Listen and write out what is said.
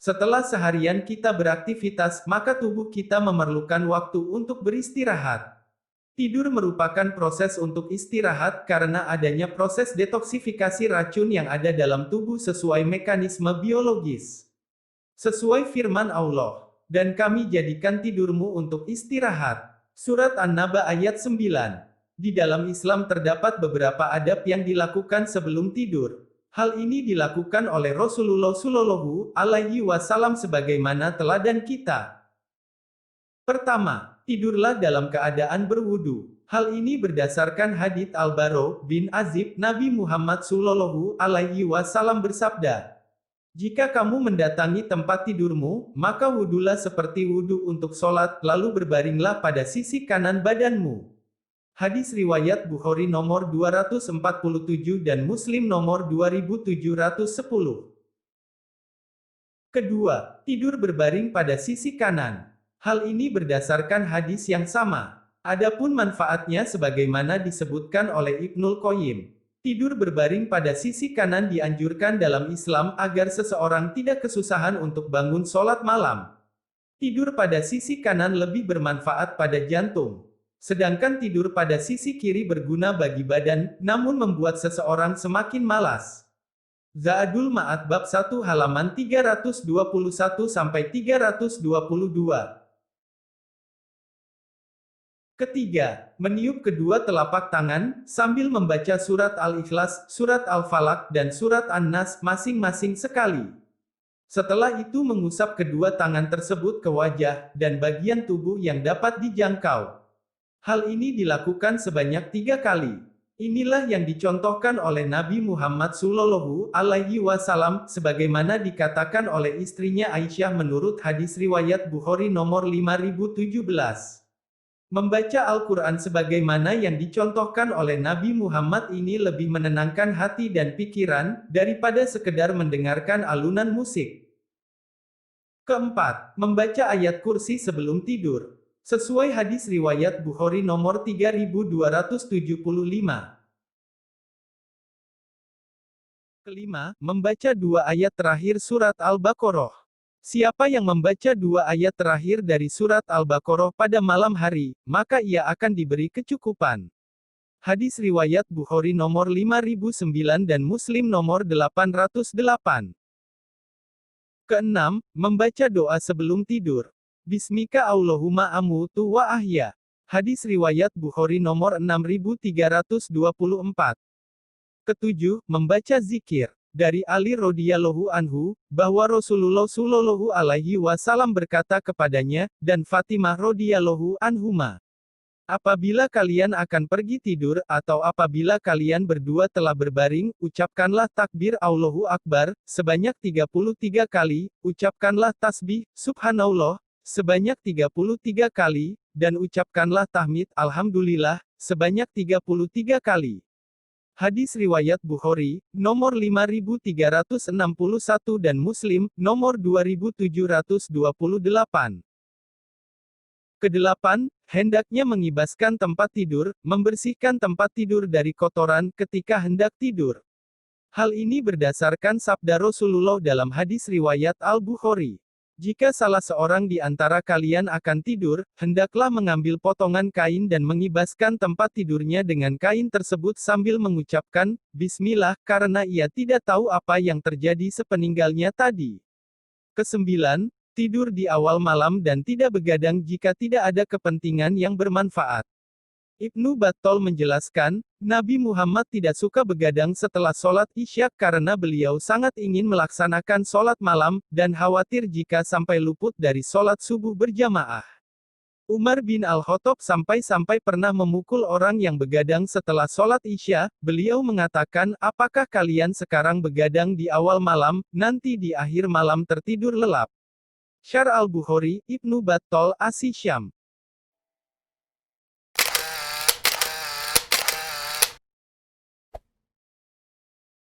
Setelah seharian kita beraktivitas, maka tubuh kita memerlukan waktu untuk beristirahat. Tidur merupakan proses untuk istirahat karena adanya proses detoksifikasi racun yang ada dalam tubuh sesuai mekanisme biologis. Sesuai firman Allah, dan kami jadikan tidurmu untuk istirahat. Surat An-Naba ayat 9. Di dalam Islam terdapat beberapa adab yang dilakukan sebelum tidur. Hal ini dilakukan oleh Rasulullah Shallallahu Alaihi Wasallam sebagaimana teladan kita. Pertama, tidurlah dalam keadaan berwudu. Hal ini berdasarkan hadits Al-Bara bin Azib, Nabi Muhammad Shallallahu Alaihi Wasallam bersabda, jika kamu mendatangi tempat tidurmu, maka wudulah seperti wudu untuk sholat, lalu berbaringlah pada sisi kanan badanmu. Hadis riwayat Bukhari nomor 247 dan Muslim nomor 2710. Kedua, tidur berbaring pada sisi kanan. Hal ini berdasarkan hadis yang sama. Adapun manfaatnya sebagaimana disebutkan oleh Ibnul Qayyim. Tidur berbaring pada sisi kanan dianjurkan dalam Islam agar seseorang tidak kesusahan untuk bangun sholat malam. Tidur pada sisi kanan lebih bermanfaat pada jantung. Sedangkan tidur pada sisi kiri berguna bagi badan, namun membuat seseorang semakin malas. Za'adul Ma'ad bab 1 halaman 321-322. Ketiga, meniup kedua telapak tangan, sambil membaca surat Al-Ikhlas, surat Al-Falaq, dan surat An-Nas, masing-masing sekali. Setelah itu mengusap kedua tangan tersebut ke wajah, dan bagian tubuh yang dapat dijangkau. Hal ini dilakukan sebanyak 3 kali. Inilah yang dicontohkan oleh Nabi Muhammad Shallallahu Alaihi Wasallam, sebagaimana dikatakan oleh istrinya Aisyah menurut hadis riwayat Bukhari nomor 5017. Membaca Al-Quran sebagaimana yang dicontohkan oleh Nabi Muhammad ini lebih menenangkan hati dan pikiran, daripada sekedar mendengarkan alunan musik. Keempat, membaca ayat kursi sebelum tidur. Sesuai hadis riwayat Bukhari nomor 3275. Kelima, membaca 2 ayat terakhir surat Al-Baqarah. Siapa yang membaca 2 ayat terakhir dari surat Al-Baqarah pada malam hari, maka ia akan diberi kecukupan. Hadis riwayat Bukhari nomor 5009 dan Muslim nomor 808. Keenam, membaca doa sebelum tidur. Bismika Allahumma amutu wa ahya. Hadis riwayat Bukhari nomor 6324. Ketujuh, membaca zikir. Dari Ali radhiyallahu anhu, bahwa Rasulullah Shallallahu Alaihi Wasallam berkata kepadanya, dan Fatimah radhiyallahu anhuma, apabila kalian akan pergi tidur, atau apabila kalian berdua telah berbaring, ucapkanlah takbir Allahu Akbar, sebanyak 33 kali, ucapkanlah tasbih, subhanallah, sebanyak 33 kali, dan ucapkanlah tahmid, alhamdulillah, sebanyak 33 kali. Hadis riwayat Bukhari, nomor 5361 dan Muslim, nomor 2728. Kedelapan, hendaknya mengibaskan tempat tidur, membersihkan tempat tidur dari kotoran ketika hendak tidur. Hal ini berdasarkan sabda Rasulullah dalam hadis riwayat Al-Bukhari. Jika salah seorang di antara kalian akan tidur, hendaklah mengambil potongan kain dan mengibaskan tempat tidurnya dengan kain tersebut sambil mengucapkan, Bismillah, karena ia tidak tahu apa yang terjadi sepeninggalnya tadi. Kesembilan, tidur di awal malam dan tidak begadang jika tidak ada kepentingan yang bermanfaat. Ibnu Battal menjelaskan, Nabi Muhammad tidak suka begadang setelah sholat Isya karena beliau sangat ingin melaksanakan sholat malam, dan khawatir jika sampai luput dari sholat subuh berjamaah. Umar bin Al-Khattab sampai-sampai pernah memukul orang yang begadang setelah sholat Isya, beliau mengatakan, apakah kalian sekarang begadang di awal malam, nanti di akhir malam tertidur lelap. Syarh Al-Bukhari, Ibnu Battal, As-Syam.